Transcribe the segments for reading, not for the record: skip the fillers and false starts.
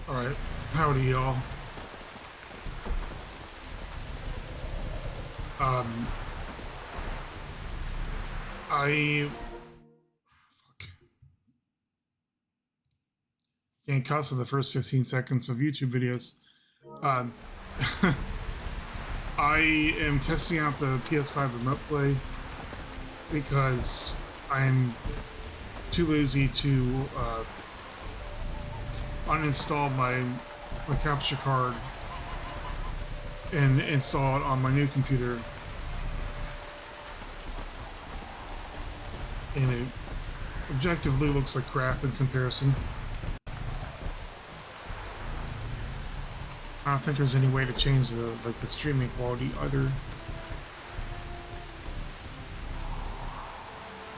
Alright, howdy y'all. Fuck. Can't cuss in the first 15 seconds of YouTube videos. I am testing out the PS5 remote play because I'm too lazy to uninstall my capture card and install it on my new computer. And it objectively looks like crap in comparison. I don't think there's any way to change the streaming quality either.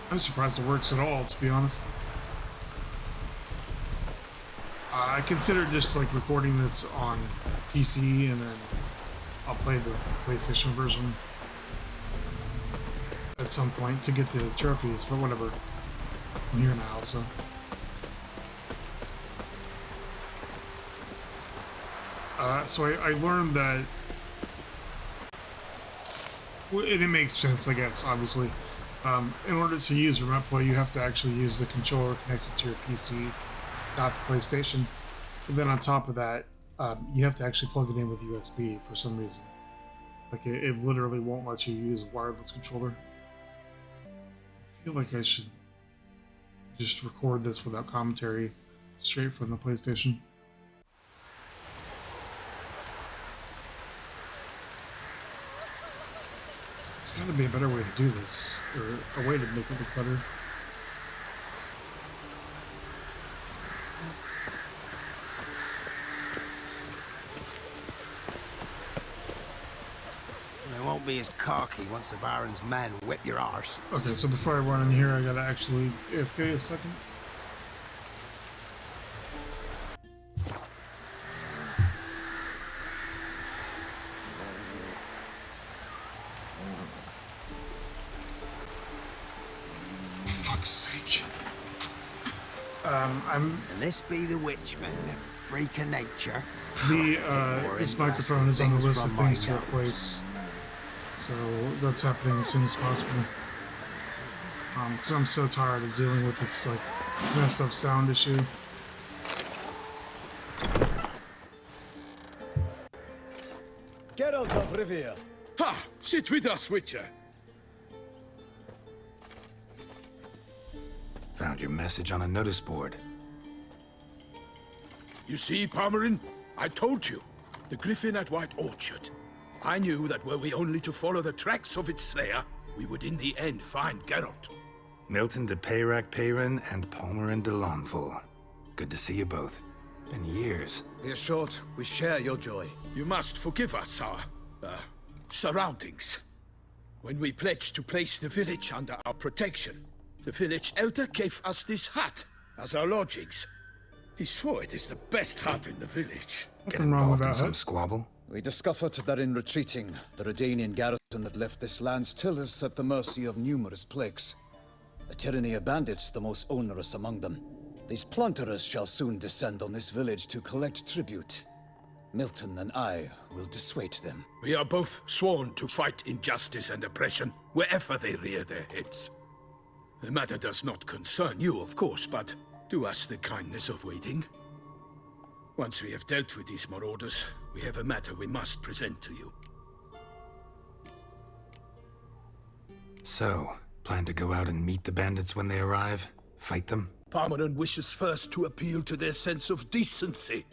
I'm surprised it works at all, to be honest. I considered just like recording this on PC and then I'll play the PlayStation version at some point to get the trophies, but whatever. I'm here now, so. So I learned that, and it makes sense, I guess, obviously. In order to use remote play, you have to actually use the controller connected to your PC, not the PlayStation. But then on top of that, you have to actually plug it in with USB for some reason. Like, it literally won't let you use a wireless controller. I feel like I should just record this without commentary straight from the PlayStation. There's gotta be a better way to do this, or a way to make it look better. It won't be as cocky once the Baron's men whip your arse. Okay, so before I run in here, I gotta actually AFK a second. And this be the witchman, the freak of nature. This microphone is on the list of things to replace, so that's happening as soon as possible. Because I'm so tired of dealing with this like messed up sound issue. Geralt of Rivia. Ha! Sit with us, Witcher. Found your message on a notice board. You see, Palmerin? I told you. The griffin at White Orchard. I knew that were we only to follow the tracks of its slayer, we would in the end find Geralt. Milton de Peyrac Peyran and Palmerin de Lawnful. Good to see you both. Been years. Be assured, we share your joy. You must forgive us our, surroundings. When we pledged to place the village under our protection, the village elder gave us this hut as our lodgings. He swore it is the best hut in the village. Get involved in some squabble? We discovered that in retreating, the Redanian garrison that left this land still is at the mercy of numerous plagues. A tyranny of bandits, the most onerous among them. These plunderers shall soon descend on this village to collect tribute. Milton and I will dissuade them. We are both sworn to fight injustice and oppression wherever they rear their heads. The matter does not concern you, of course, but do us the kindness of waiting. Once we have dealt with these marauders, we have a matter we must present to you. So, plan to go out and meet the bandits when they arrive? Fight them? Palmerin wishes first to appeal to their sense of decency.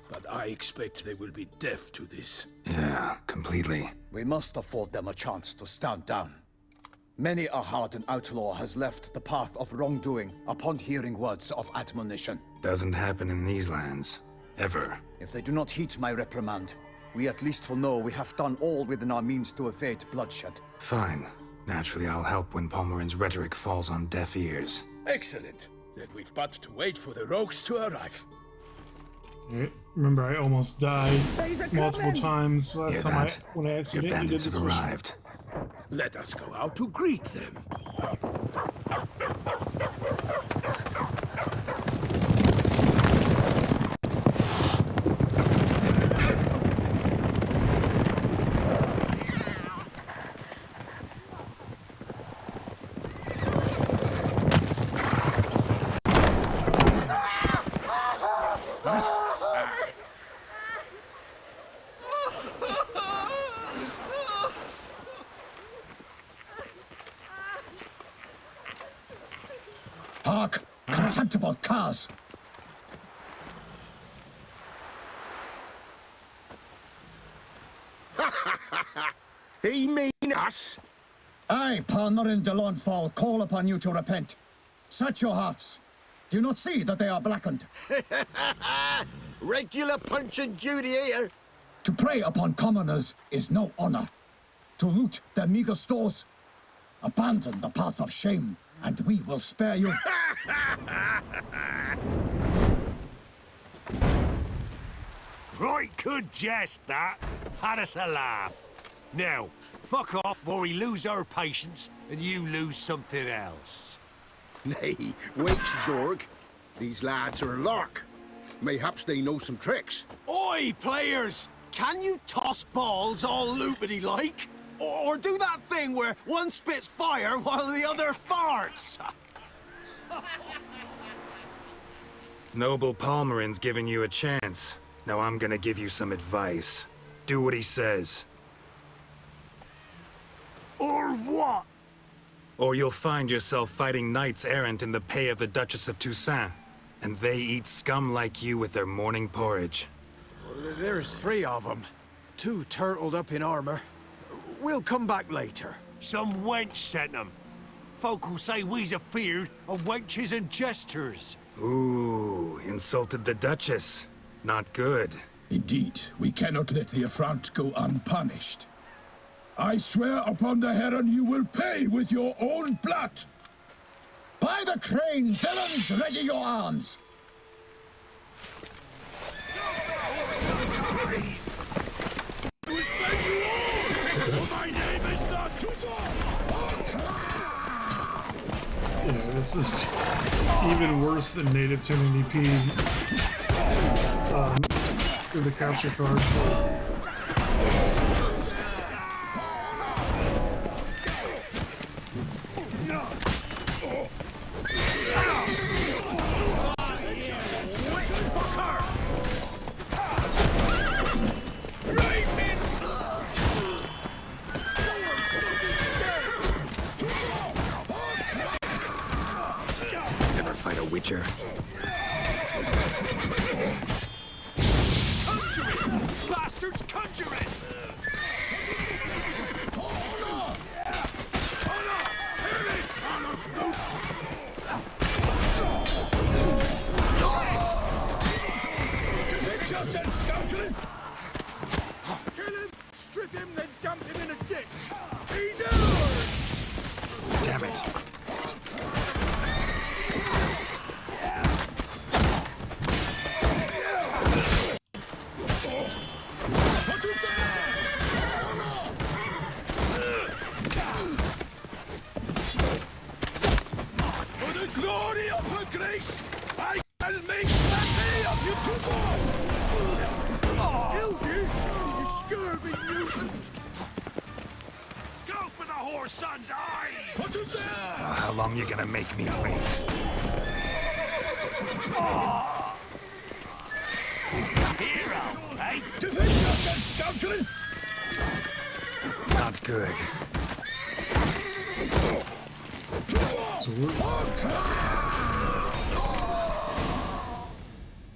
But I expect they will be deaf to this. Yeah, completely. We must afford them a chance to stand down. Many a hardened outlaw has left the path of wrongdoing upon hearing words of admonition. Doesn't happen in these lands. Ever. If they do not heed my reprimand, we at least will know we have done all within our means to evade bloodshed. Fine. Naturally, I'll help when Palmerin's rhetoric falls on deaf ears. Excellent. Then we've but to wait for the rogues to arrive. Remember, I almost died multiple times last time when I accidentally Your bandits did have this arrived. Let us go out to greet them. Contemptible curs! He mean us? I, Palmerin de Launfal, call upon you to repent. Search your hearts. Do you not see that they are blackened? Regular punch and duty here. To prey upon commoners is no honor. To loot their meager stores, abandon the path of shame, and we will spare you. Right good jest, that. Had us a laugh. Now, fuck off or we lose our patience and you lose something else. Nay, wait, Zorg. These lads are a lark. Mayhaps they know some tricks. Oi, players! Can you toss balls all loopity-like? Or do that thing where one spits fire while the other farts? Noble Palmerin's giving you a chance. Now I'm gonna give you some advice. Do what he says. Or what? Or you'll find yourself fighting knights errant in the pay of the Duchess of Toussaint. And they eat scum like you with their morning porridge. There's 3 of them. 2 turtled up in armor. We'll come back later. Some wench sent them. Folk will say we's afeard of wenches and jesters. Ooh, insulted the Duchess. Not good. Indeed, we cannot let the affront go unpunished. I swear upon the Heron you will pay with your own blood! By the crane, villains, ready your arms! Yeah, this is even worse than native 1080p through the capture card. Never fight a witcher. Conjuring! Bastards conjuring! Kill him, strip him, then dump him in a ditch. He's ours! Damn it. For the glory of her grace, I shall make plenty of you to fall! Killed you, you scurvy mutant! Go for the whore son's eyes! Well, how long you gonna make me wait? Hero, eh? Not good.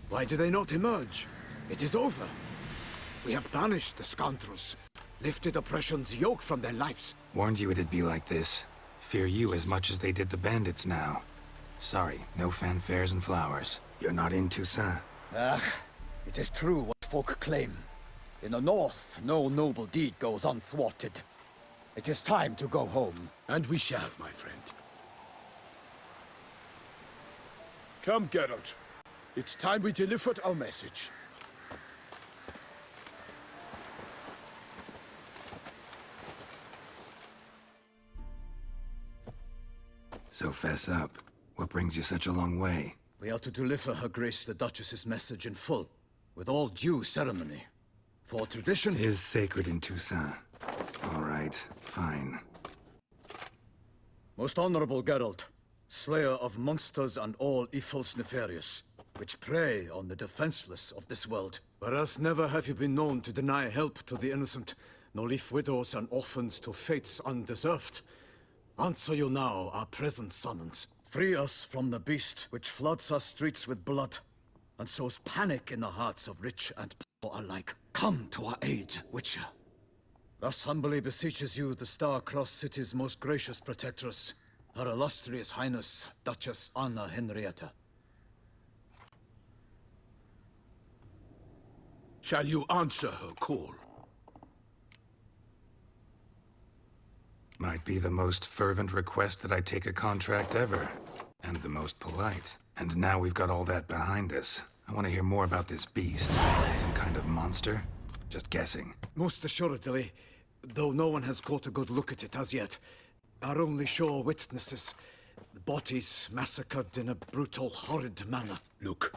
Why do they not emerge? It is over. We have banished the scoundrels, lifted oppression's yoke from their lives. Warned you it'd be like this. Fear you as much as they did the bandits now. Sorry, no fanfares and flowers. You're not in Toussaint. It is true what folk claim. In the north, no noble deed goes unthwarted. It is time to go home. And we shall, my friend. Come, Geralt. It's time we delivered our message. So fess up. What brings you such a long way? We are to deliver Her Grace the Duchess's message in full, with all due ceremony. For tradition... Is sacred in Toussaint. All right, fine. Most honorable Geralt, slayer of monsters and all evils nefarious, which prey on the defenseless of this world. Whereas never have you been known to deny help to the innocent, nor leave widows and orphans to fates undeserved. Answer you now our present summons. Free us from the beast which floods our streets with blood and sows panic in the hearts of rich and poor alike. Come to our aid, Witcher. Thus humbly beseeches you the Star-Crossed City's most gracious protectress, Her Illustrious Highness, Duchess Anna Henrietta. Shall you answer her call? Might be the most fervent request that I take a contract ever. And the most polite. And now we've got all that behind us. I want to hear more about this beast. Some kind of monster? Just guessing. Most assuredly, though no one has caught a good look at it as yet. Our only sure witnesses. The bodies massacred in a brutal, horrid manner. Look,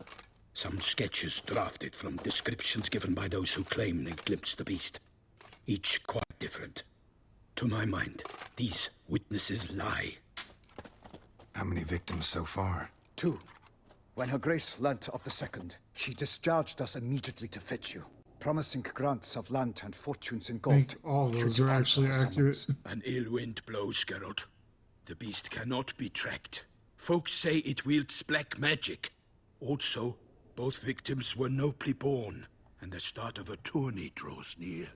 some sketches drafted from descriptions given by those who claim they glimpsed the beast. Each quite different. To my mind, these witnesses lie. How many victims so far? 2. When Her Grace learnt of the second, she discharged us immediately to fetch you, promising grants of land and fortunes in I gold. think all should those you are answer actually her accurate. summons. An ill wind blows, Geralt. The beast cannot be tracked. Folks say it wields black magic. Also, both victims were nobly born, and the start of a tourney draws near.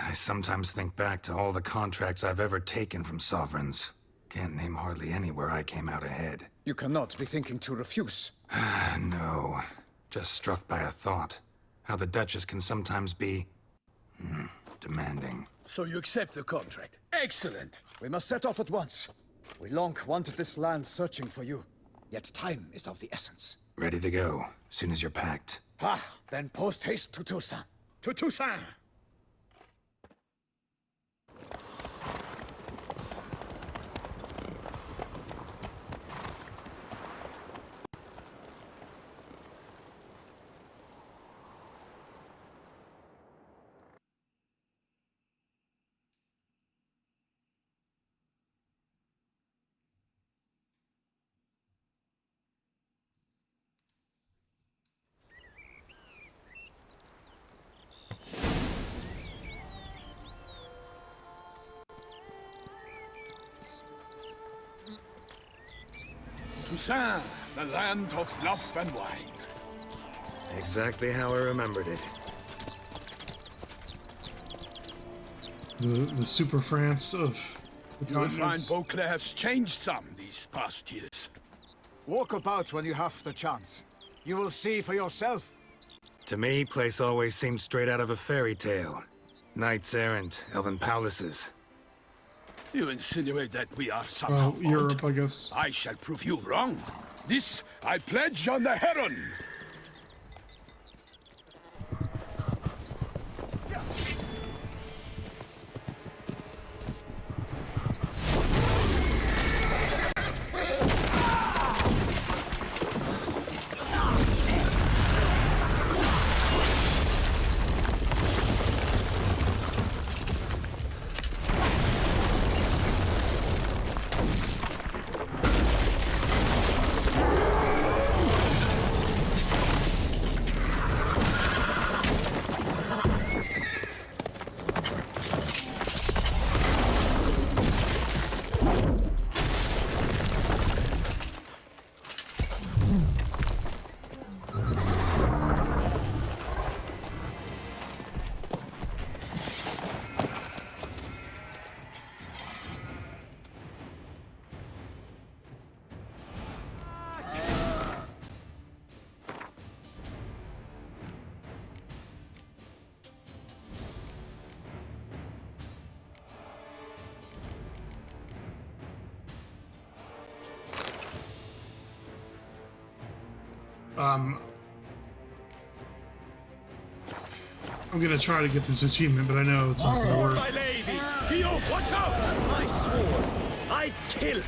I sometimes think back to all the contracts I've ever taken from sovereigns. Can't name hardly any where I came out ahead. You cannot be thinking to refuse. No. Just struck by a thought. How the Duchess can sometimes be... demanding. So you accept the contract? Excellent! We must set off at once. We long wanted this land searching for you. Yet time is of the essence. Ready to go, soon as you're packed. Then post haste to Toussaint. To Toussaint! Toussaint, the land of love and wine. Exactly how I remembered it. The Super France of the You will find continents. Beauclair has changed some these past years. Walk about when you have the chance. You will see for yourself. To me, place always seemed straight out of a fairy tale. Knights errant, elven palaces. You insinuate that we are somehow Well, Europe, I guess. I shall prove you wrong. This I pledge on the Heron. I'm gonna try to get this achievement, but I know it's not gonna work. My lady! Theo, watch out! I swore I'd kill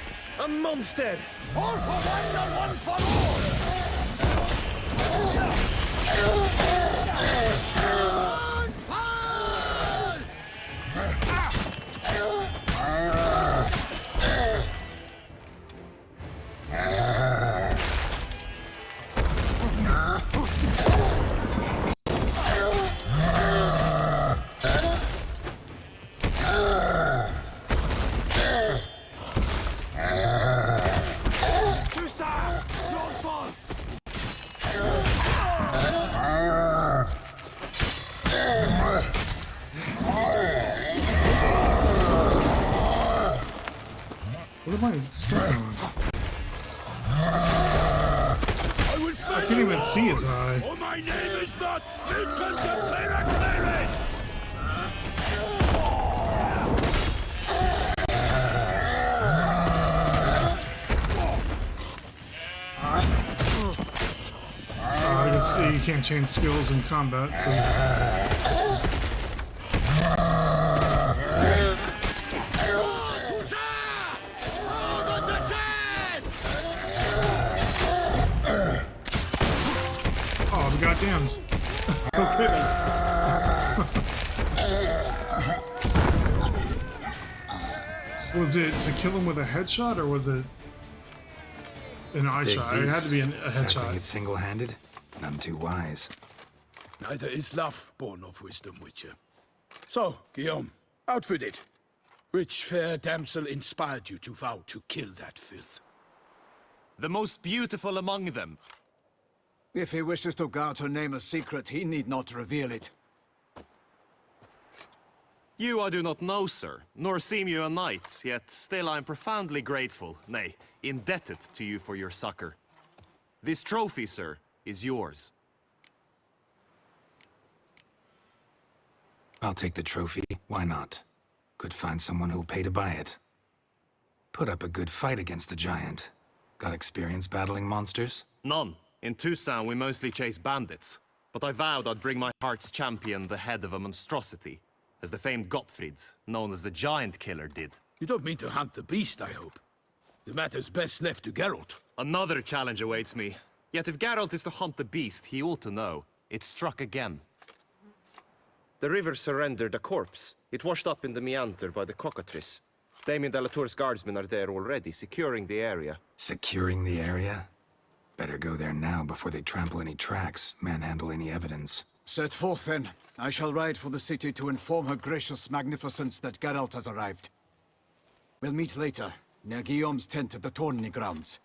a monster! All for one and one for all! What am I stuck on? I can't even see his eye. Oh, my name is not Vincent the Periclerid! I guess you can't change skills in combat, so... Oh, the goddamns. Okay then. Was it to kill him with a headshot, or was it an eye Big shot? It had to be a Tackling headshot. it single-handed? None too wise. Neither is love born of wisdom, Witcher. So, Guillaume, out with it. Which fair damsel inspired you to vow to kill that filth? The most beautiful among them. If he wishes to guard her name a secret, he need not reveal it. You I do not know, sir, nor seem you a knight, yet still I am profoundly grateful, nay, indebted to you for your succor. This trophy, sir, is yours. I'll take the trophy. Why not? Could find someone who'll pay to buy it. Put up a good fight against the giant. Got experience battling monsters? None. In Toussaint we mostly chase bandits, but I vowed I'd bring my heart's champion the head of a monstrosity, as the famed Gottfried, known as the Giant Killer, did. You don't mean to hunt the beast, I hope. The matter's best left to Geralt. Another challenge awaits me. Yet if Geralt is to hunt the beast, he ought to know. It struck again. The river surrendered a corpse. It washed up in the meander by the cockatrice. Damien de la Tour's guardsmen are there already, securing the area. Securing the area? Better go there now before they trample any tracks, manhandle any evidence. Set forth then. I shall ride for the city to inform her gracious magnificence that Geralt has arrived. We'll meet later, near Guillaume's tent at the tourney grounds.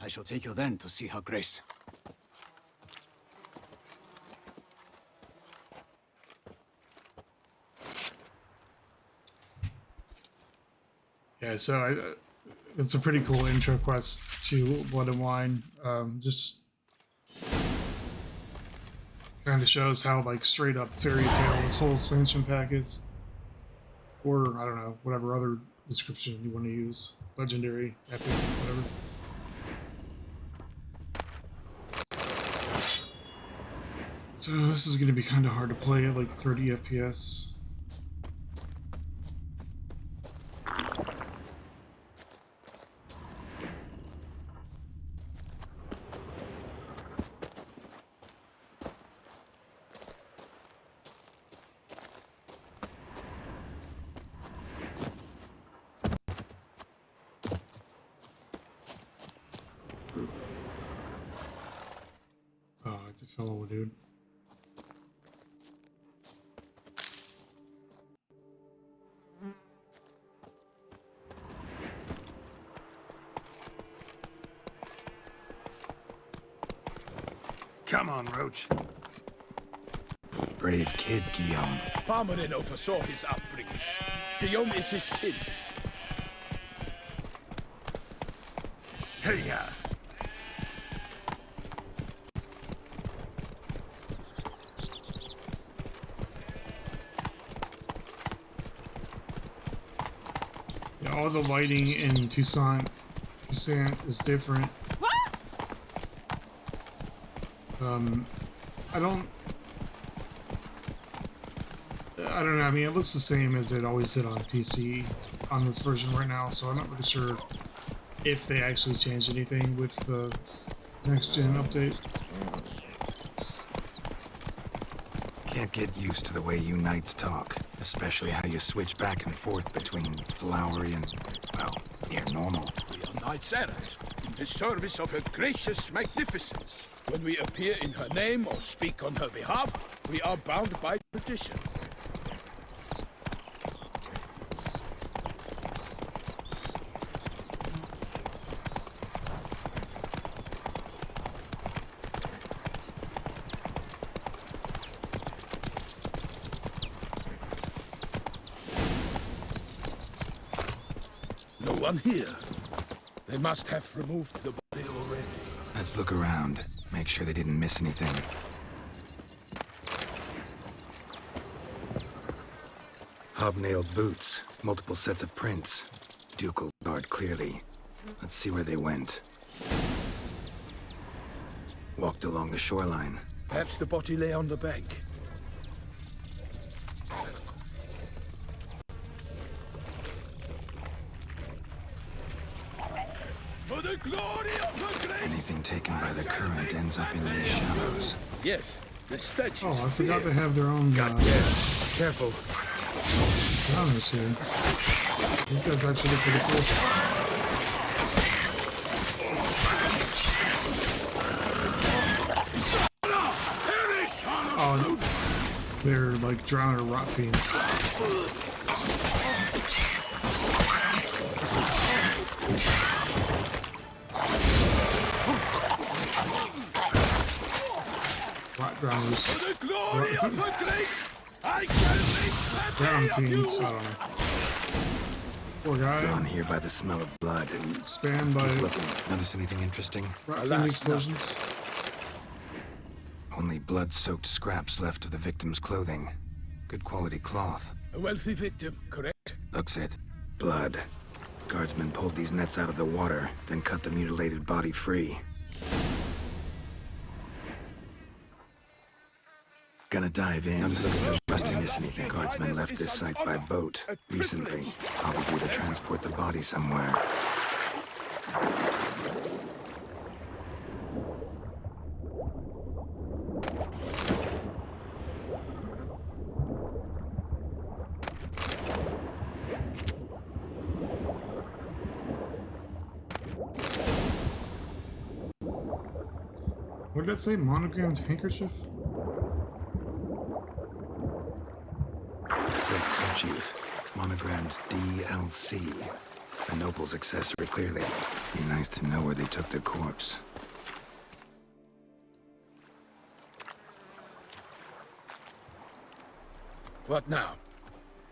I shall take you then to see her grace. Yeah, so it's a pretty cool intro quest to Blood and Wine. Just kind of shows how like straight up fairy tale this whole expansion pack is, or I don't know, whatever other description you want to use, legendary, epic, whatever. So this is going to be kind of hard to play at like 30 FPS. Fellow dude. Come on, Roach. Brave kid, Guillaume. Parmarin oversaw his upbringing. Guillaume is his kin. Hey, ya. All the lighting in Toussaint is different. I don't know. I mean, it looks the same as it always did on PC on this version right now, so I'm not really sure if they actually changed anything with the next gen update. Can't get used to the way you knights talk, especially how you switch back and forth between flowery and, well, near normal. We are knights errant, in the service of her gracious magnificence. When we appear in her name or speak on her behalf, we are bound by tradition. No one here. They must have removed the body already. Let's look around. Make sure they didn't miss anything. Hobnailed boots. Multiple sets of prints. Ducal guard clearly. Let's see where they went. Walked along the shoreline. Perhaps the body lay on the bank. For the glory of her grace! Anything taken by the current ends up in these shallows. Yes, the statue. Oh, I forgot they have their own Careful. drowners here. These guys actually look pretty cool. Oh, they're like drowner rot fiends. Rot drowners. For the glory of her grace, I shall make Drown plenty of you! fiends, I don't know. Poor guy. Drawn here by the smell of blood. Spanned by Keep looking. Notice anything interesting? rot fiend Alas, explosions. Only blood-soaked scraps left of the victim's clothing. Good quality cloth. A wealthy victim, correct? Looks it. Blood. Guardsmen pulled these nets out of the water, then cut the mutilated body free. Gonna dive in. Notice if there's rustiness anything. Guardsmen left this site by boat recently, probably to transport the body somewhere. What did that say? Monogrammed handkerchief? Silk kerchief, monogrammed DLC. A noble's accessory, clearly. Be nice to know where they took the corpse. What now?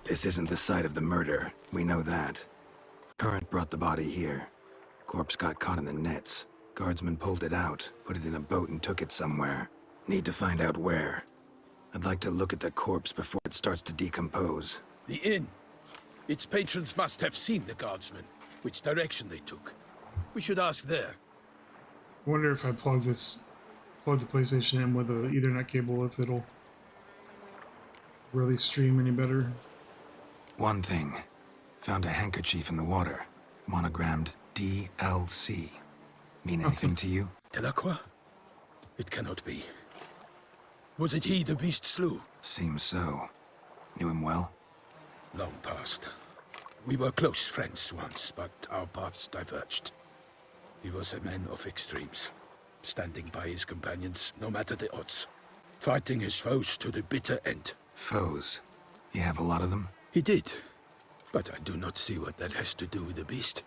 This isn't the site of the murder. We know that. Current brought the body here. Corpse got caught in the nets. Guardsmen pulled it out, put it in a boat and took it somewhere. Need to find out where. I'd like to look at the corpse before it starts to decompose. The inn. Its patrons must have seen the guardsmen, which direction they took. We should ask there. I wonder if I plug the PlayStation in with an Ethernet cable, if it'll really stream any better. One thing. Found a handkerchief in the water. Monogrammed DLC. Mean anything to you? Delacroix? It cannot be. Was it he the beast slew? Seems so. Knew him well? Long past. We were close friends once, but our paths diverged. He was a man of extremes, standing by his companions no matter the odds, fighting his foes to the bitter end. Foes? You have a lot of them? He did, but I do not see what that has to do with the beast.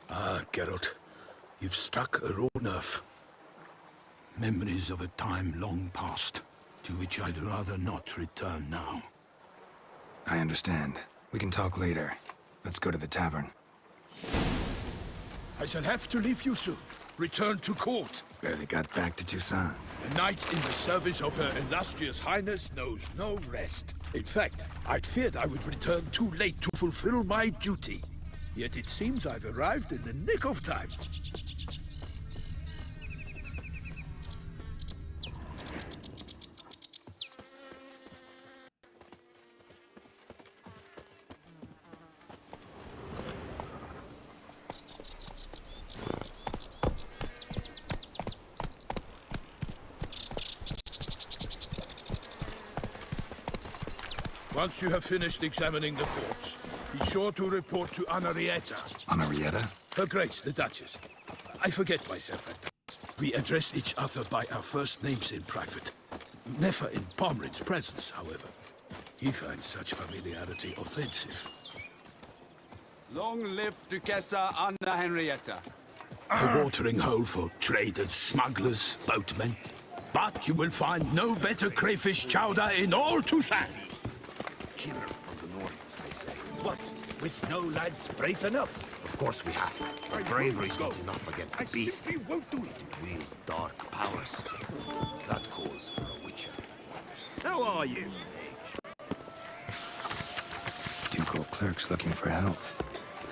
Ah, Geralt, you've struck a raw nerve. Memories of a time long past, to which I'd rather not return now. I understand. We can talk later. Let's go to the tavern. I shall have to leave you soon. Return to court. Barely got back to Toussaint. A knight in the service of Her Illustrious Highness knows no rest. In fact, I'd feared I would return too late to fulfill my duty. Yet it seems I've arrived in the nick of time. Once you have finished examining the corpse, be sure to report to Anarietta. Anarietta? Her Grace, the Duchess. I forget myself at times. We address each other by our first names in private. Never in Pomrin's presence, however. He finds such familiarity offensive. Long live Duchessa Anna Henrietta. A watering hole for traders, smugglers, boatmen. But you will find no better crayfish chowder in all Toussaint. Killer from the north, I say. What? With no lads brave enough. Of course we have. But bravery's not enough against the beast. simply won't do it. It wields dark powers. That calls for a witcher. How are you, mage? Ducal clerks looking for help.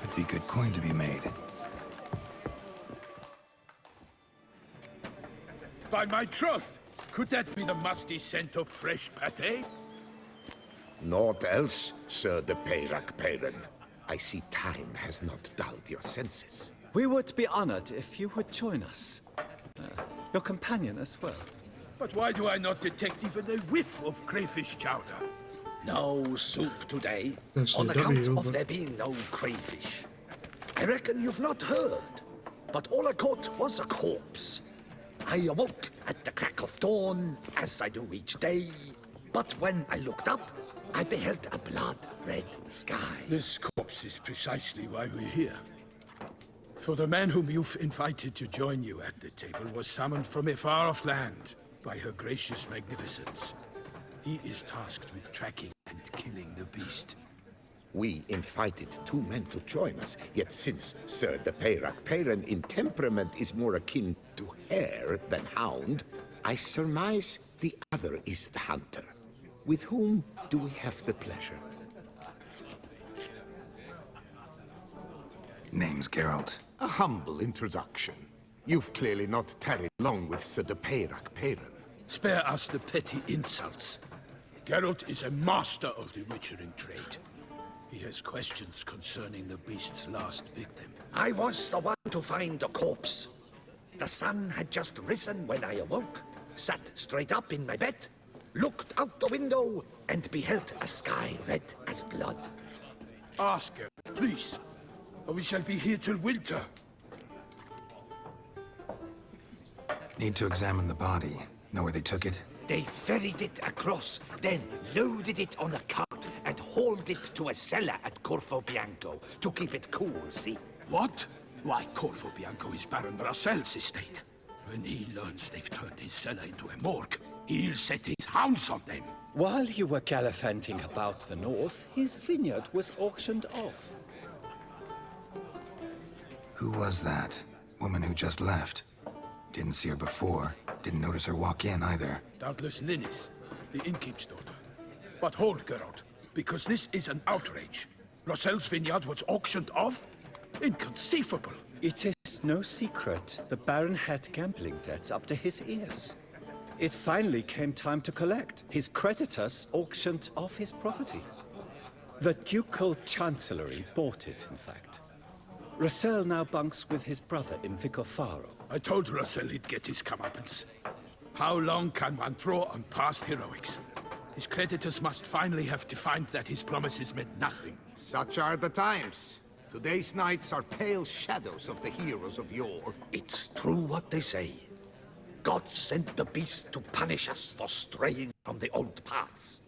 Could be good coin to be made. By my troth, could that be the musty scent of fresh pate? Naught else, Sir de Peyrac Peyran. I see time has not dulled your senses. We would be honored if you would join us. Your companion as well. But why do I not detect even a whiff of crayfish chowder? No soup today, Essentially on account W, of but- there being no crayfish. I reckon you've not heard, but all I caught was a corpse. I awoke at the crack of dawn, as I do each day, but when I looked up, I beheld a blood-red sky. This corpse is precisely why we're here. For the man whom you've invited to join you at the table was summoned from a far-off land by her gracious magnificence. He is tasked with tracking and killing the beast. We invited 2 men to join us, yet since Sir de Peyrac Peyran in temperament is more akin to hare than hound, I surmise the other is the hunter. With whom do we have the pleasure? Name's Geralt. A humble introduction. You've clearly not tarried long with Sir de Peyrac Peyran. Spare us the petty insults. Geralt is a master of the witchering trade. He has questions concerning the beast's last victim. I was the one to find the corpse. The sun had just risen when I awoke, sat straight up in my bed, looked out the window, and beheld a sky red as blood. Ask her, please, or we shall be here till winter. Need to examine the body. Know where they took it? They ferried it across, then loaded it on a cart and hauled it to a cellar at Corvo Bianco to keep it cool, see? What? Why, Corvo Bianco is Baron Russell's estate. When he learns they've turned his cellar into a morgue, he'll set his hounds on them. While you were gallivanting about the north, his vineyard was auctioned off. Who was that? Woman who just left. Didn't see her before. Didn't notice her walk in either. Doubtless Linnis, the innkeep's daughter. But hold, Geralt, because this is an outrage. Russell's vineyard was auctioned off? Inconceivable. It is no secret the Baron had gambling debts up to his ears. It finally came time to collect. His creditors auctioned off his property. The Ducal Chancellery bought it, in fact. Russell now bunks with his brother in Vicofaro. I told Russell he'd get his comeuppance. How long can one throw on past heroics? His creditors must finally have defined that his promises meant nothing. Such are the times. Today's knights are pale shadows of the heroes of yore. It's true what they say. God sent the beast to punish us for straying from the old paths.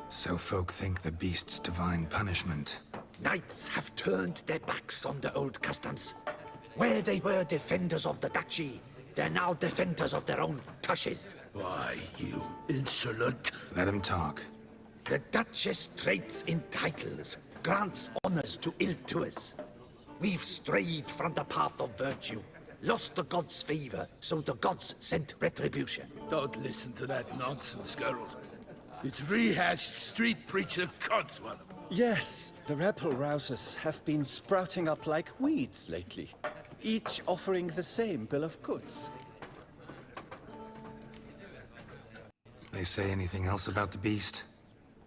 So folk think the beast's divine punishment. Knights have turned their backs on the old customs. Where they were defenders of the duchy, they're now defenders of their own tushes. Why, you insolent... Let him talk. The Duchess trades in titles, grants honors to ill-doers. We've strayed from the path of virtue, lost the gods' favor, so the gods sent retribution. Don't listen to that nonsense, Geralt. It's rehashed street preacher codswallop. Yes, the rebel rousers have been sprouting up like weeds lately, each offering the same bill of goods. They say anything else about the beast?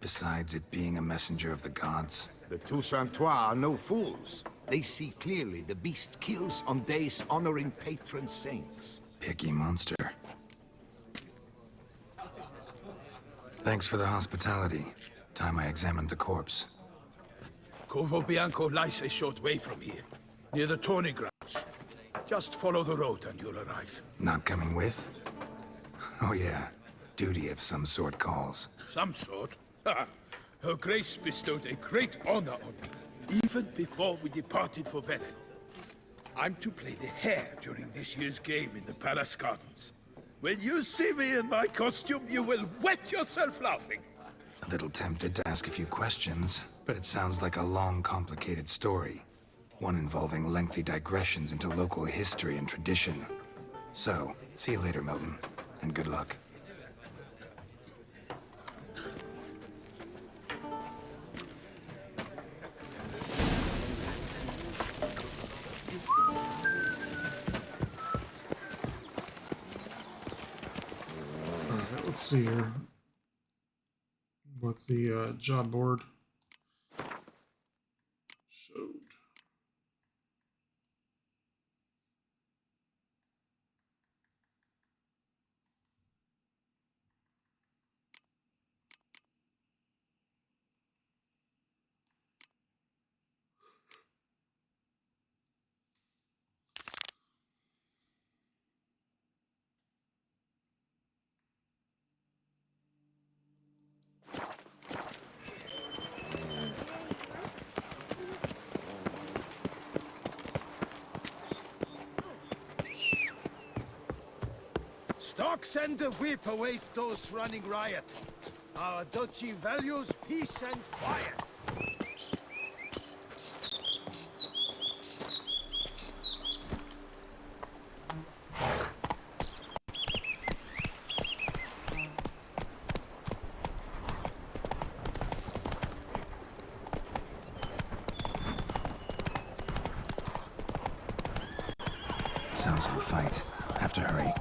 Besides it being a messenger of the gods? The Toussaintois are no fools. They see clearly the beast kills on days honoring patron saints. Picky monster. Thanks for the hospitality. Time I examined the corpse. Corvo Bianco lies a short way from here, near the tourney grounds. Just follow the road and you'll arrive. Not coming with? Oh yeah, duty of some sort calls. Some sort? Her Grace bestowed a great honor on me, even before we departed for Velen. I'm to play the hare during this year's game in the palace gardens. When you see me in my costume, you will wet yourself laughing. A little tempted to ask a few questions, but it sounds like a long, complicated story. One involving lengthy digressions into local history and tradition. So, see you later, Milton, and good luck. Alright, let's see here. What the job board showed. Stocks and the whip await those running riot. Our duchy values peace and quiet. Sounds like a fight. Have to hurry.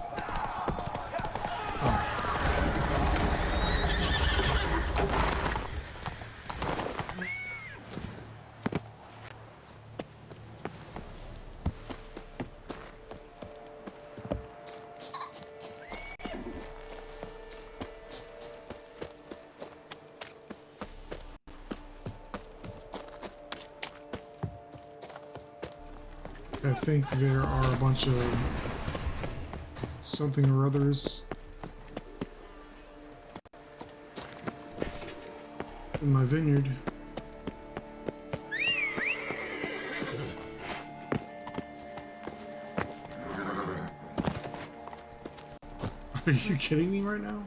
I think there are a bunch of something or others in my vineyard. Are you kidding me right now?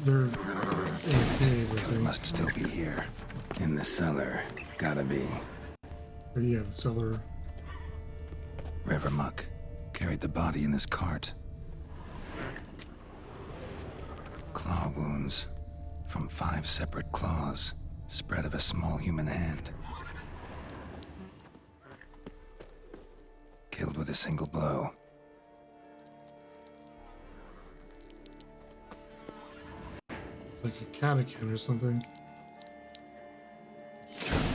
They're in a cave, I think. Must still be here. In the cellar. Gotta be. But yeah, the cellar. River muck. Carried the body in this cart. Claw wounds. From 5 separate claws. Spread of a small human hand. Killed with a single blow. Like a catechin or something.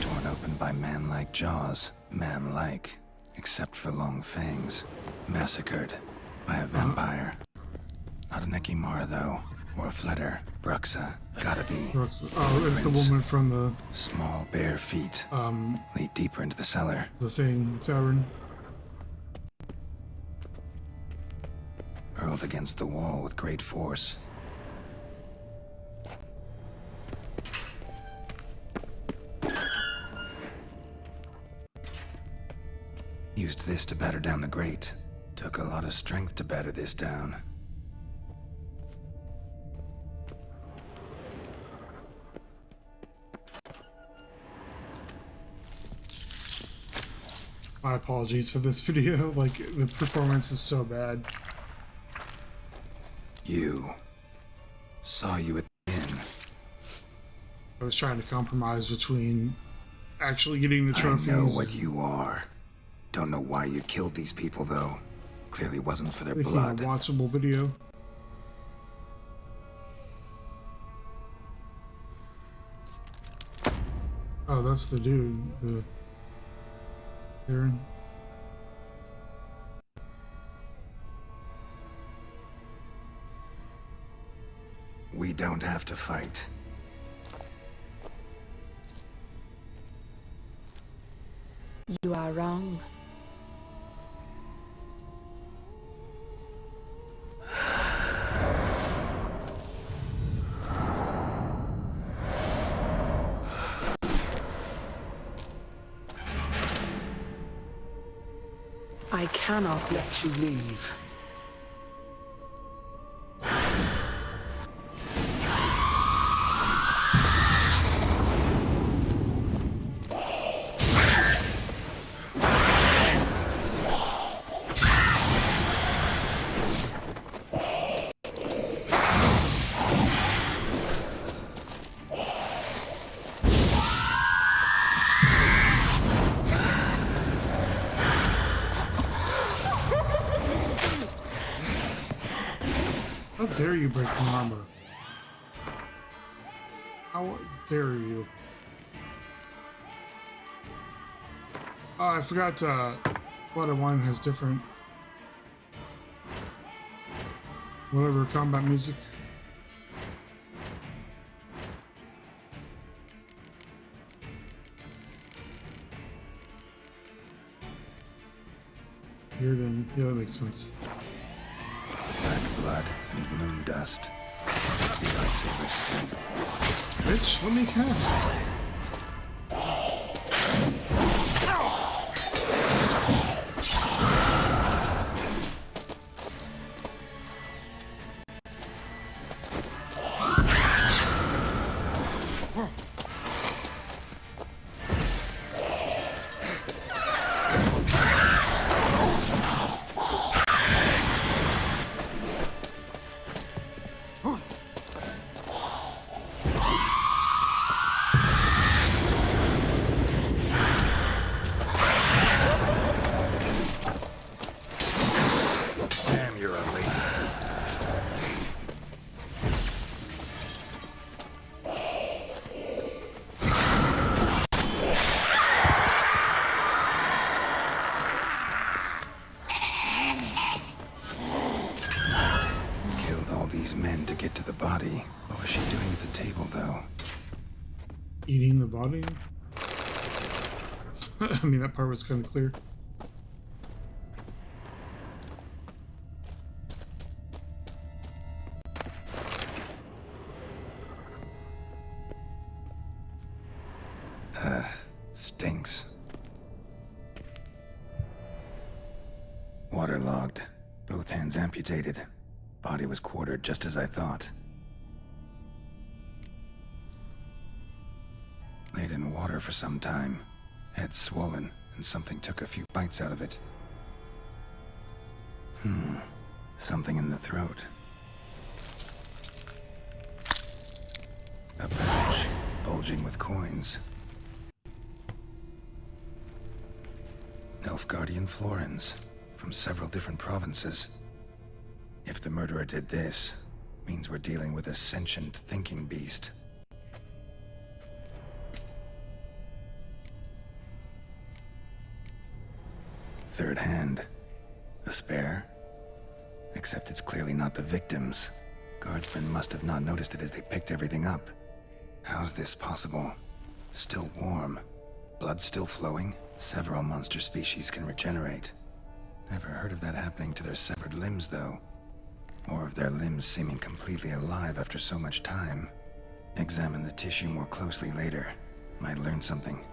Torn open by man-like jaws. Man-like, except for long fangs. Massacred by a vampire. Not an Ekimara, though. Or a Fletter. Bruxa. Gotta be. Bruxa. Oh, it's the woman from the... Small, bare feet. Lead deeper into the cellar. The thing, the tavern. Hurled against the wall with great force. Used this to batter down the grate. Took a lot of strength to batter this down. My apologies for this video. Like, the performance is so bad. You. Saw you at the inn. I was trying to compromise between actually getting the trophies. I know what you are. Don't know why you killed these people, though. Clearly wasn't for their blood. A watchable video. Oh, that's the dude. Aaron. We don't have to fight. You are wrong. I cannot let you leave. How dare you break my armor? How dare you? Oh, I forgot Blood and Wine has different whatever combat music. Weird and yeah, that makes sense. Black blood and moon dust. The lightsabers. Bitch, let me cast. Damn, you're a lady. Killed all these men to get to the body. What was she doing at the table, though? Eating the body? I mean, that part was kind of clear. Stinks. Waterlogged. Both hands amputated. Body was quartered just as I thought. Laid in water for some time. Head swollen, and something took a few bites out of it. Something in the throat. A pouch, bulging with coins. Nilfgaardian florins, from several different provinces. If the murderer did this, means we're dealing with a sentient thinking beast. Third hand. A spare? Except it's clearly not the victim's. Guardsmen must have not noticed it as they picked everything up. How's this possible? Still warm. Blood still flowing? Several monster species can regenerate. Never heard of that happening to their severed limbs, though. Or of their limbs seeming completely alive after so much time. Examine the tissue more closely later. Might learn something.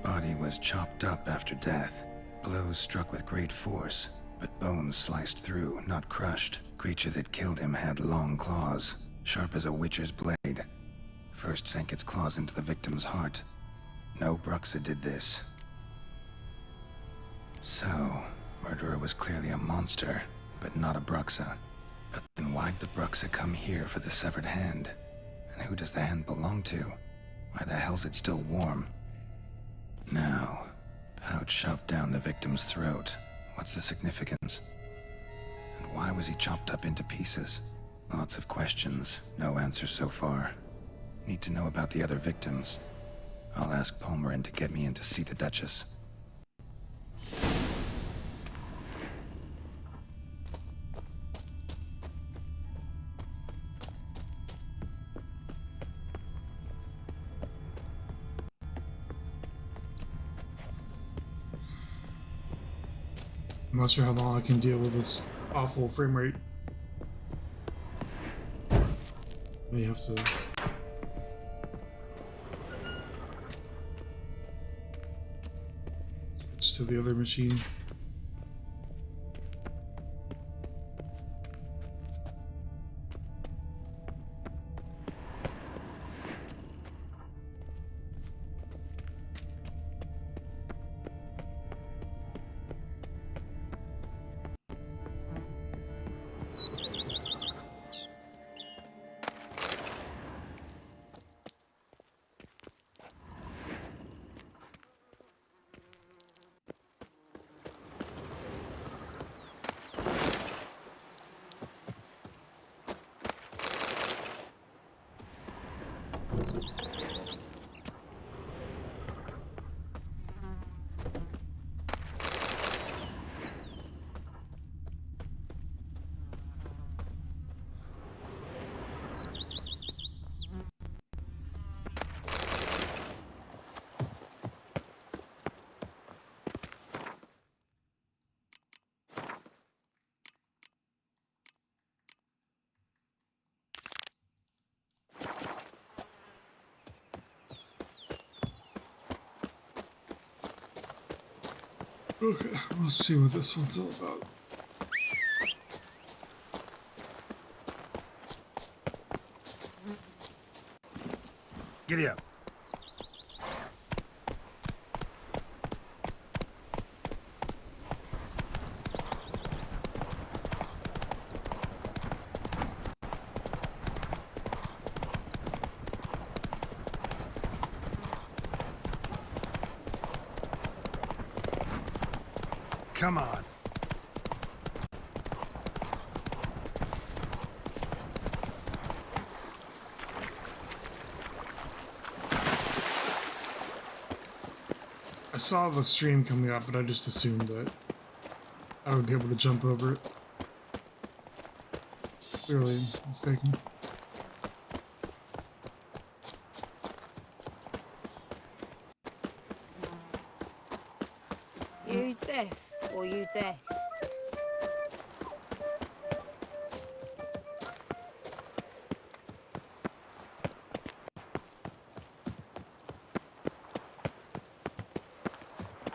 Body was chopped up after death. Blows struck with great force, but bones sliced through, not crushed. Creature that killed him had long claws, sharp as a witcher's blade. First sank its claws into the victim's heart. No Bruxa did this. So, murderer was clearly a monster, but not a Bruxa. But then why'd the Bruxa come here for the severed hand? And who does the hand belong to? Why the hell's it still warm? Now, pouch shoved down the victim's throat. What's the significance? And why was he chopped up into pieces? Lots of questions, no answers so far. Need to know about the other victims. I'll ask Palmerin to get me in to see the Duchess. I'm not sure how long I can deal with this awful frame rate. May have to switch to the other machine. Okay, let's see what this one's all about. Giddy up. Come on. I saw the stream coming up, but I just assumed that I would be able to jump over it. Clearly mistaken. You deaf or you deaf?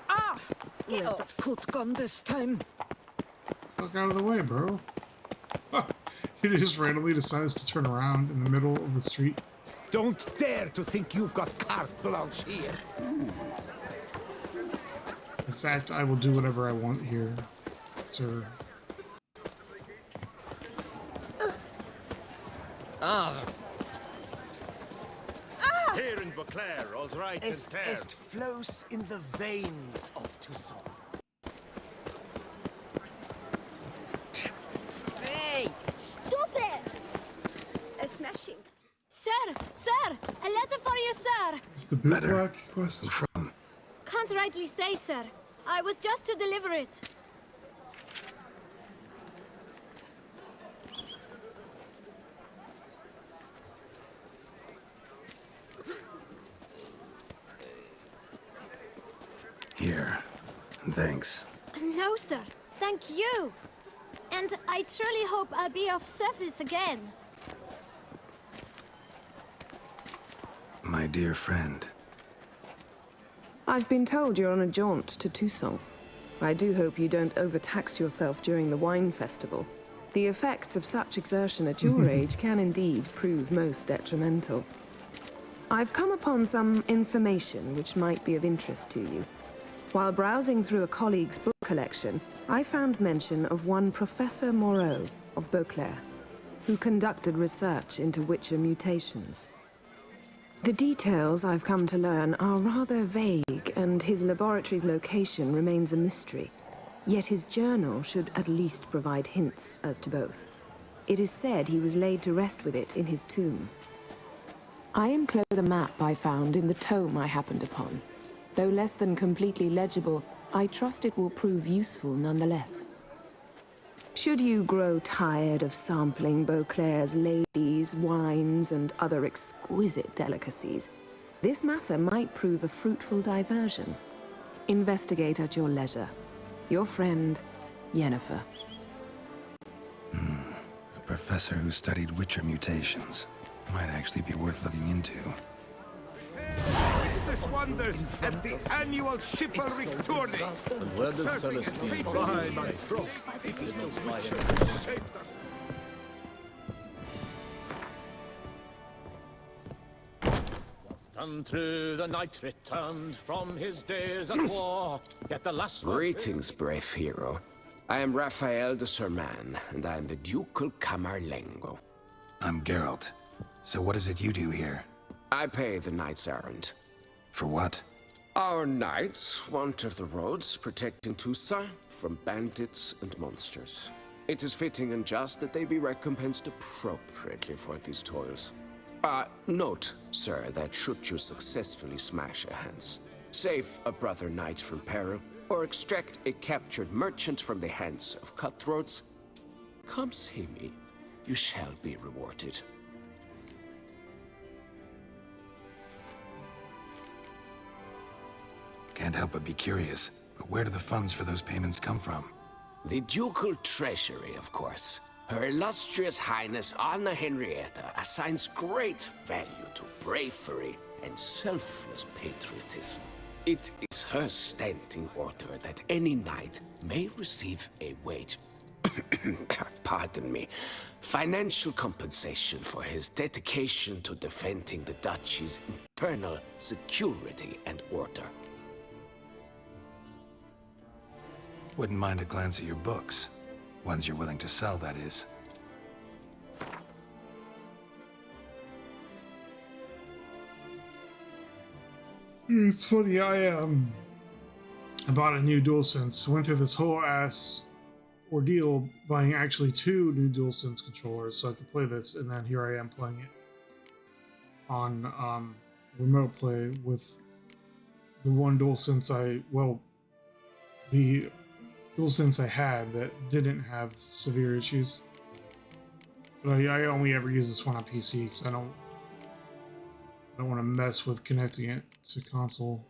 Ah! Where's that foot gone this time? Look out of the way, bro. He just randomly decides to turn around in the middle of the street. Don't dare to think you've got carte blanche here. In fact, I will do whatever I want here, sir. Here in Beauclair, all's right and fair. Est flows in the veins of Toussaint. Hey! Stop it! A smashing. Sir! Sir! A letter for you, sir! It's the bivouac quest. From? Can't rightly say, sir. I was just to deliver it. Here. And thanks. No, sir. Thank you. And I truly hope I'll be of service again. My dear friend. I've been told you're on a jaunt to Toussaint. I do hope you don't overtax yourself during the wine festival. The effects of such exertion at your age can indeed prove most detrimental. I've come upon some information which might be of interest to you. While browsing through a colleague's book collection, I found mention of one Professor Moreau of Beauclair, who conducted research into Witcher mutations. The details I've come to learn are rather vague, and his laboratory's location remains a mystery. Yet his journal should at least provide hints as to both. It is said he was laid to rest with it in his tomb. I enclose a map I found in the tome I happened upon. Though less than completely legible, I trust it will prove useful nonetheless. Should you grow tired of sampling Beauclair's ladies, wines, and other exquisite delicacies, this matter might prove a fruitful diversion. Investigate at your leisure. Your friend, Yennefer. A professor who studied Witcher mutations. Might actually be worth looking into. Witness wonders at the annual chivalric tourney. And where does Celestine By my throat, it is the Witcher who shaped them. Unto the knight returned from his days at war. Yet the last. Greetings, brave hero. I am Raphael de Serman, and I am the Ducal Camarlengo. I'm Geralt. So what is it you do here? I pay the knight's errand. For what? Our knights wander the roads, protecting Toussaint from bandits and monsters. It is fitting and just that they be recompensed appropriately for these toils. Note, sir, that should you successfully smash a Hans, save a brother knight from peril, or extract a captured merchant from the hands of cutthroats, come see me. You shall be rewarded. Can't help but be curious, but where do the funds for those payments come from? The ducal treasury, of course. Her illustrious highness Anna Henrietta assigns great value to bravery and selfless patriotism. It is her standing order that any knight may receive a wage, pardon me, financial compensation for his dedication to defending the duchy's internal security and order. Wouldn't mind a glance at your books. Ones you're willing to sell, that is. It's funny, I bought a new DualSense. Went through this whole ass ordeal buying actually 2 new DualSense controllers so I could play this, and then here I am playing it on remote play with the one DualSense the DualSense I had that didn't have severe issues. But I only ever use this one on PC because I don't want to mess with connecting it to console.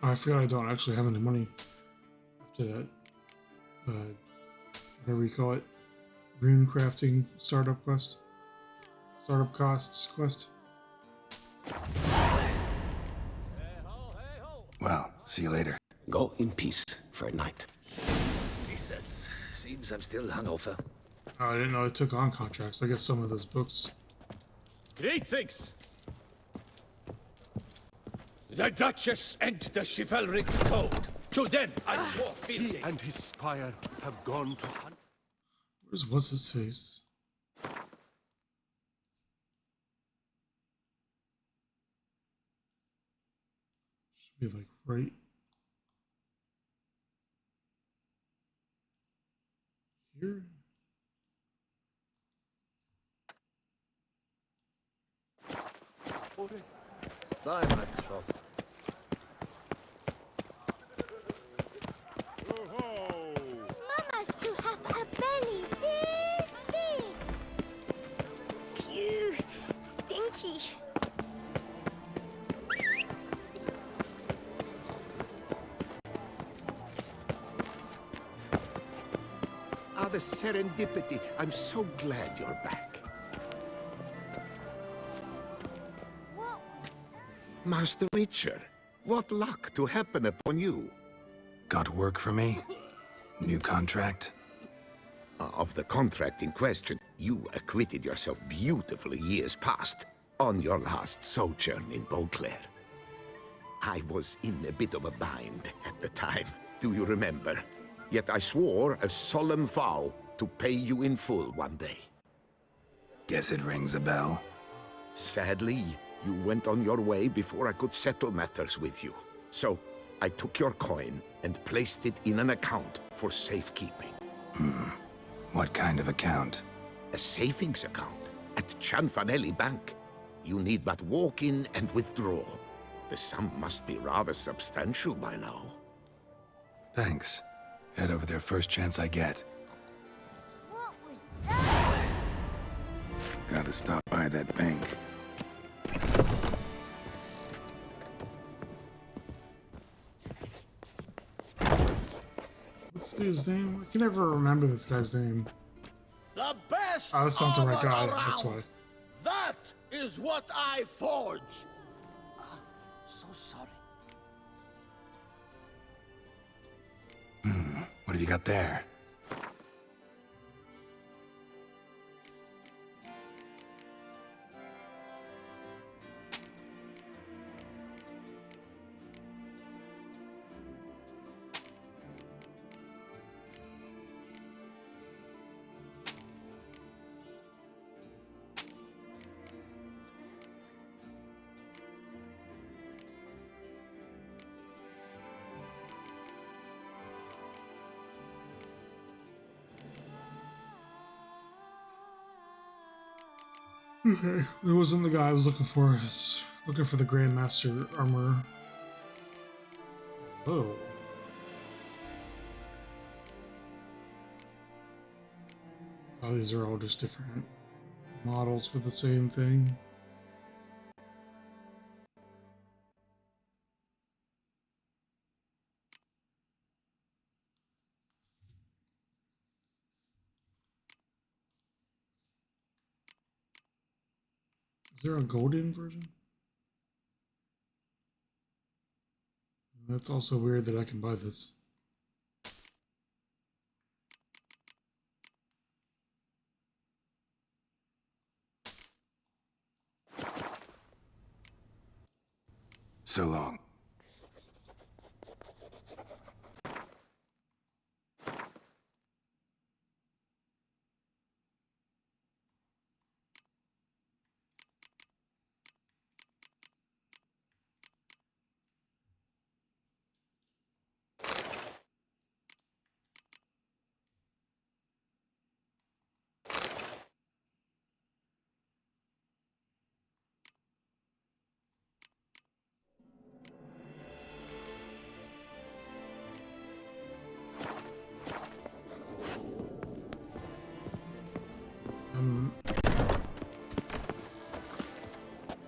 I forgot I don't actually have any money after that, whatever you call it, rune crafting startup quest, startup costs quest. Well, see you later. Go in peace for a night. Decent. Seems I'm still hungover. Oh, I didn't know I took on contracts. I guess some of those books. Greetings! The Duchess and the chivalric code. To them I swore fealty. He and his squire have gone to hunt. What's his face? Should be like right here. Bye, Max Froth. Mama's to have a belly this big. Phew, stinky. The serendipity. I'm so glad you're back. Master Witcher, what luck to happen upon you. Got work for me? New contract? Of the contract in question, you acquitted yourself beautifully years past on your last sojourn in Beauclair. I was in a bit of a bind at the time, do you remember? Yet I swore a solemn vow to pay you in full one day. Guess it rings a bell. Sadly, you went on your way before I could settle matters with you. So, I took your coin and placed it in an account for safekeeping. What kind of account? A savings account at Cianfanelli Bank. You need but walk in and withdraw. The sum must be rather substantial by now. Thanks. Head over there first chance I get. What was that? Gotta stop by that bank. What's the dude's name? I can never remember this guy's name. The best Oh, that's not the right guy. armor That's around. why. That is what I forge. So sorry. What have you got there? Okay, it wasn't the guy I was looking for. I was looking for the Grandmaster armor. Oh. Oh, these are all just different models for the same thing. Is there a golden version? That's also weird that I can buy this. So long.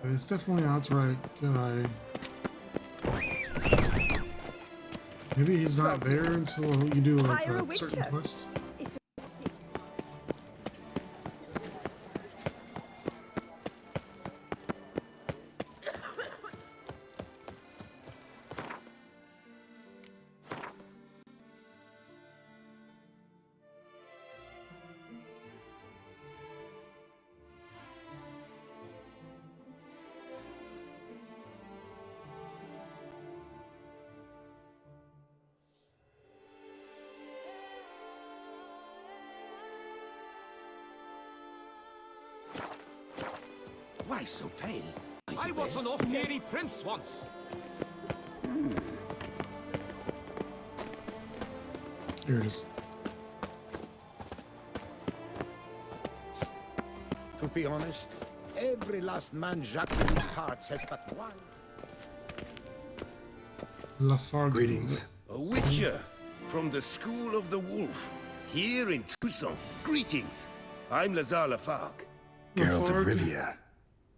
It's definitely not the right guy. Maybe he's not there until you do like Hire a a certain witcher. quest. Why so pale? I was an off-fairy prince once. Here it is. To be honest, every last man Jacques in these parts has but one. Lafargue. Greetings. A witcher from the School of the Wolf, here in Toussaint. Greetings. I'm Lazar Lafargue. Geralt of Rivia.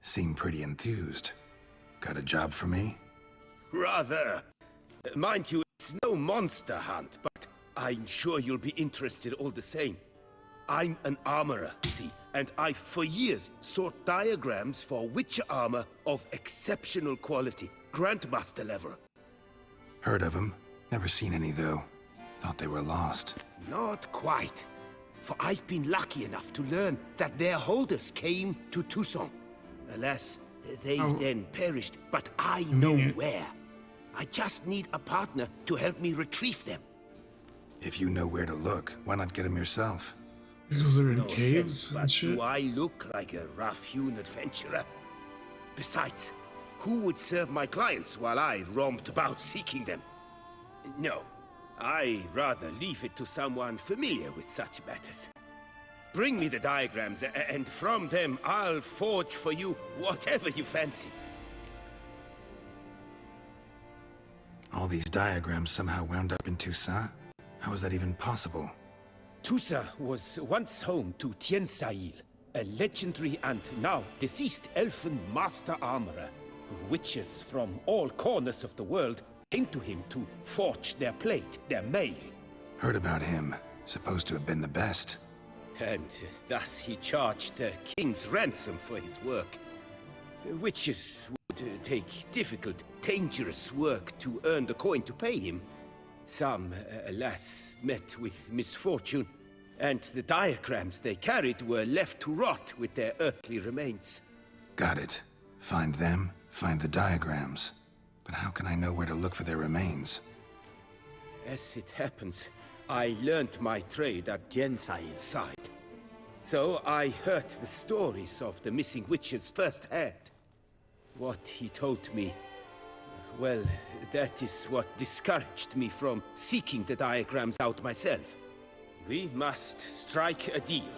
Seem pretty enthused. Got a job for me? Rather. Mind you, it's no monster hunt, but I'm sure you'll be interested all the same. I'm an armorer, see, and I've for years sought diagrams for witcher armor of exceptional quality, Grandmaster level. Heard of him. Never seen any, though. Thought they were lost. Not quite. For I've been lucky enough to learn that their holders came to Toussaint. Alas, they then perished, but I know where. I just need a partner to help me retrieve them. If you know where to look, why not get them yourself? Because they're in No caves offense, and but shit. do I look like a rough-hewn adventurer? Besides, who would serve my clients while I roamed about seeking them? No, I'd rather leave it to someone familiar with such matters. Bring me the diagrams, and from them I'll forge for you whatever you fancy. All these diagrams somehow wound up in Toussaint? How is that even possible? Toussaint was once home to Tiensail, a legendary and now deceased elfin master armorer. Witches from all corners of the world came to him to forge their plate, their mail. Heard about him. Supposed to have been the best. And thus he charged a king's ransom for his work. Witches would take difficult, dangerous work to earn the coin to pay him. Some, alas, met with misfortune, and the diagrams they carried were left to rot with their earthly remains. Got it. Find them, find the diagrams. But how can I know where to look for their remains? As it happens, I learned my trade at Jensail's side. So I heard the stories of the missing witches firsthand. What he told me, well, that is what discouraged me from seeking the diagrams out myself. We must strike a deal.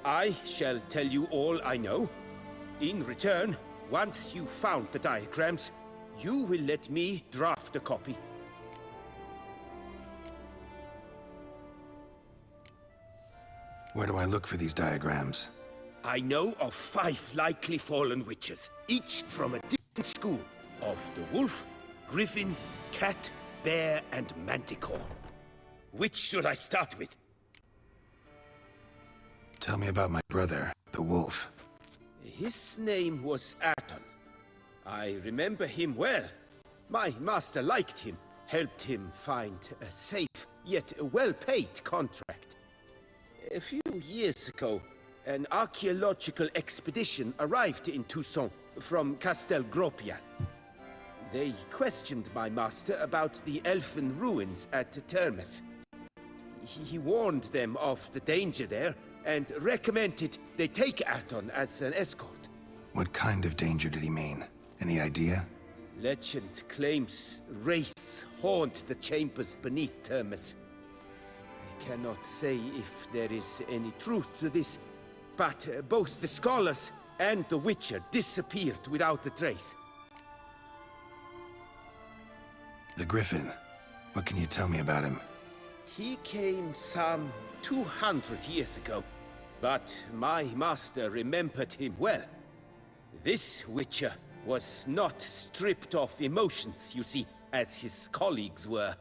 I shall tell you all I know. In return, once you've found the diagrams, you will let me draft a copy. Where do I look for these diagrams? I know of 5 likely fallen witches, each from a different school, of the wolf, griffin, cat, bear, and manticore. Which should I start with? Tell me about my brother, the wolf. His name was Aton. I remember him well. My master liked him, helped him find a safe, yet well-paid contract. A few years ago, an archaeological expedition arrived in Toussaint from Castel Gropian. They questioned my master about the elfin ruins at Termes. He warned them of the danger there and recommended they take Aton as an escort. What kind of danger did he mean? Any idea? Legend claims wraiths haunt the chambers beneath Termes. I cannot say if there is any truth to this, but both the scholars and the Witcher disappeared without a trace. The Griffin. What can you tell me about him? He came some 200 years ago, but my master remembered him well. This Witcher was not stripped of emotions, you see, as his colleagues were.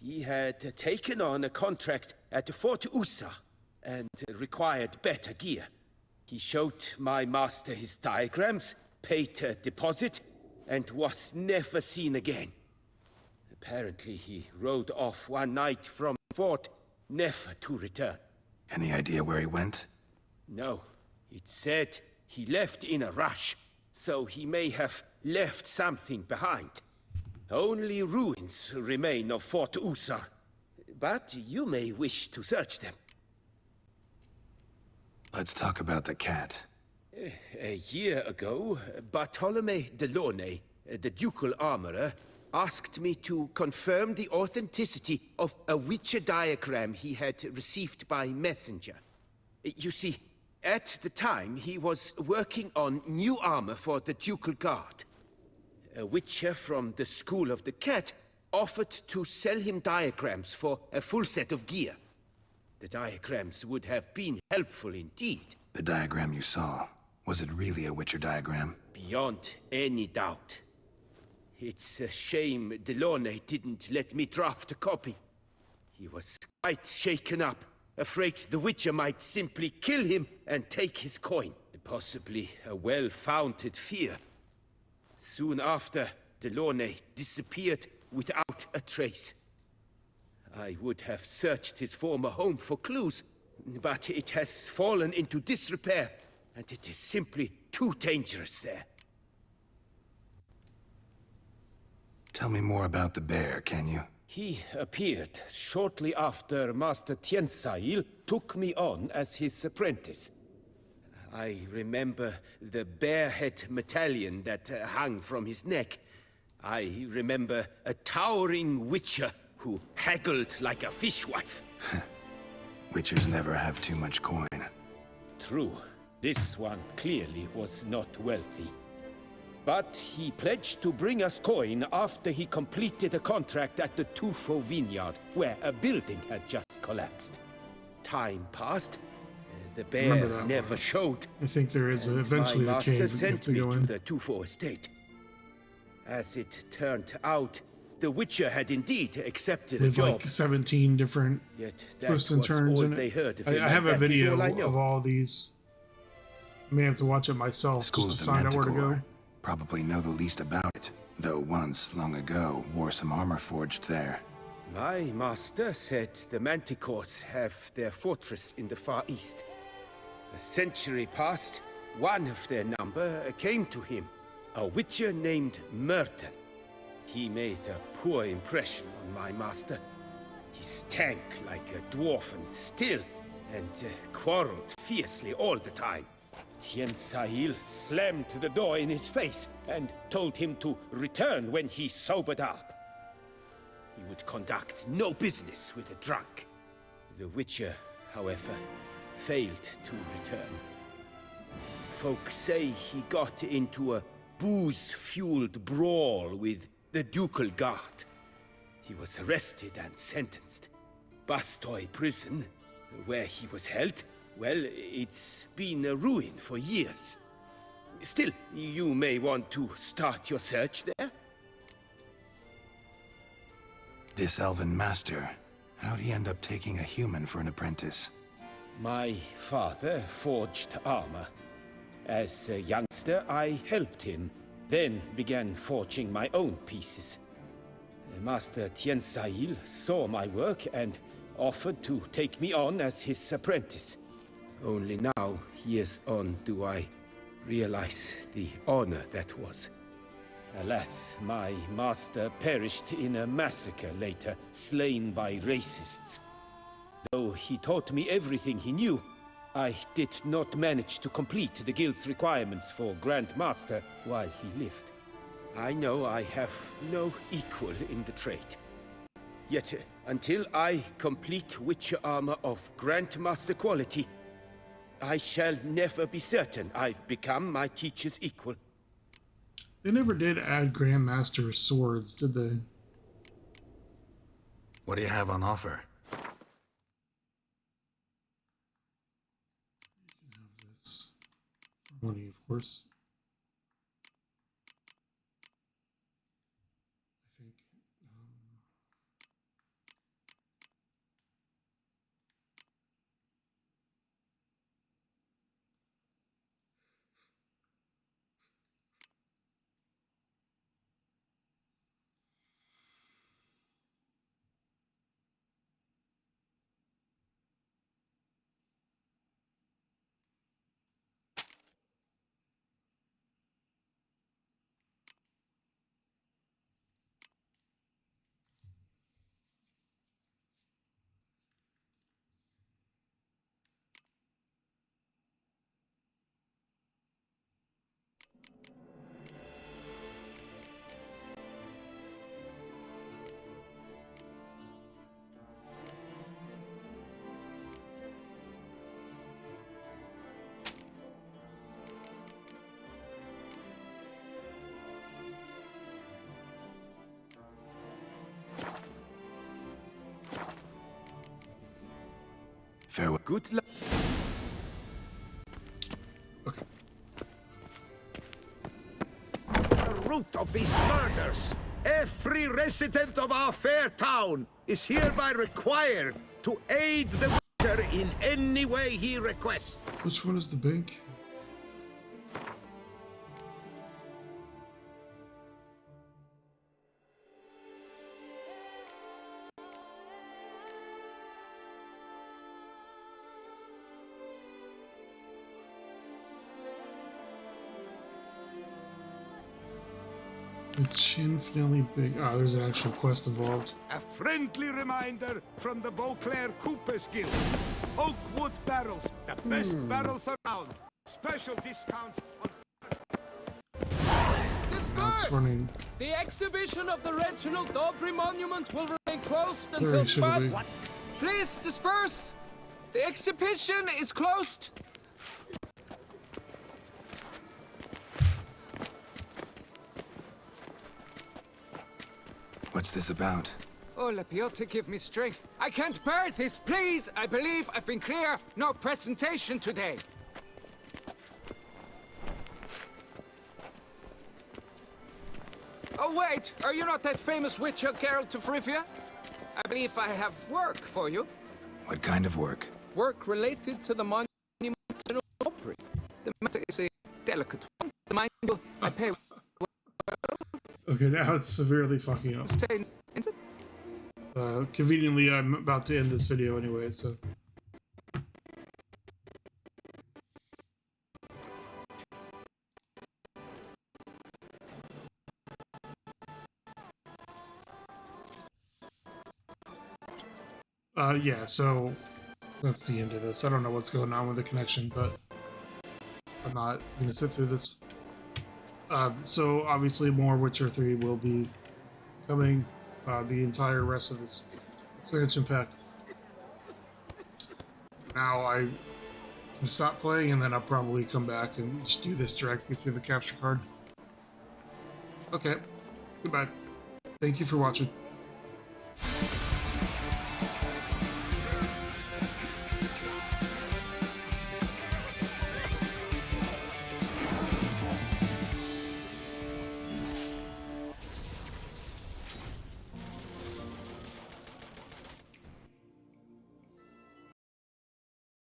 He had taken on a contract at Fort Usa and required better gear. He showed my master his diagrams, paid a deposit, and was never seen again. Apparently he rode off one night from the fort, never to return. Any idea where he went? No. It said he left in a rush, so he may have left something behind. Only ruins remain of Fort Usar, but you may wish to search them. Let's talk about the cat. A year ago, Bartolome de Launay, the ducal armorer, asked me to confirm the authenticity of a Witcher diagram he had received by messenger. You see, at the time he was working on new armor for the ducal guard. A Witcher from the School of the Cat offered to sell him diagrams for a full set of gear. The diagrams would have been helpful indeed. The diagram you saw, was it really a Witcher diagram? Beyond any doubt. It's a shame Delaunay didn't let me draft a copy. He was quite shaken up, afraid the Witcher might simply kill him and take his coin. Possibly a well-founded fear. Soon after, Delaunay disappeared without without a trace. I would have searched his former home for clues, but it has fallen into disrepair, and it is simply too dangerous there. Tell me more about the bear, can you? He appeared shortly after Master Tiensail took me on as his apprentice. I remember the bear-head medallion that hung from his neck. I remember a towering witcher who haggled like a fishwife. Witchers never have too much coin. True. This one clearly was not wealthy. But he pledged to bring us coin after he completed a contract at the Tufo vineyard, where a building had just collapsed. Time passed. The bear never showed. I think there is eventually a cave that you have to go in. The Tufo estate. As it turned out, the Witcher had indeed accepted a With job. like 17 different twists and turns in they it. heard of I have a video of all these. I may have to watch it myself School just of to the find out where to go. Manticore. Probably know the least about it, though once, long ago, wore some armor forged there. My master said the Manticores have their fortress in the Far East. A century passed, one of their number came to him, a witcher named Merton. He made a poor impression on my master. He stank like a dwarfen still, and quarreled fiercely all the time. Tiensail slammed the door in his face and told him to return when he sobered up. He would conduct no business with a drunk. The Witcher, however, failed to return. Folk say he got into a booze-fueled brawl with the ducal guard. He was arrested and sentenced. Bastoy prison, where he was held, well, it's been a ruin for years. Still, you may want to start your search there. This elven master, how'd he end up taking a human for an apprentice? My father forged armor. As a youngster, I helped him, then began forging my own pieces. Master Tiensail saw my work and offered to take me on as his apprentice. Only now, years on, do I realize the honor that was. Alas, my master perished in a massacre later, slain by racists. Though he taught me everything he knew, I did not manage to complete the guild's requirements for Grand Master while he lived. I know I have no equal in the trade. Yet, until I complete Witcher armor of Grandmaster quality, I shall never be certain I've become my teacher's equal. They never did add Grandmaster swords, did they? What do you have on offer? Have this for money, of course. I think. Farewell. Good luck. The root of these murders. Every resident of our fair town is hereby required to aid the Witcher in any way he requests. Which one is the bank? It's infinitely big. Ah, there's an actual quest involved. A friendly reminder from the Beauclair Coopers Guild. Oakwood barrels, the best barrels around. Special discounts on... It's running. The exhibition of the Reginald Dobry Monument will remain closed Very until should be. Please disperse! The exhibition is closed! What's this about? Oh, Lapiota, give me strength. I can't bear this, please! I believe I've been clear. No presentation today. Oh, wait! Are you not that famous witcher, Geralt of Rivia? I believe I have work for you. What kind of work? Work related to the monument of Dobry. The matter is a delicate one. The mind will I pay. Okay, now it's severely fucking up. Conveniently, I'm about to end this video anyway, so. Yeah, so that's the end of this. I don't know what's going on with the connection, but I'm not going to sit through this. So obviously more Witcher 3 will be coming, the entire rest of this expansion pack. Now I can stop playing and then I'll probably come back and just do this directly through the capture card. Okay, goodbye. Thank you for watching.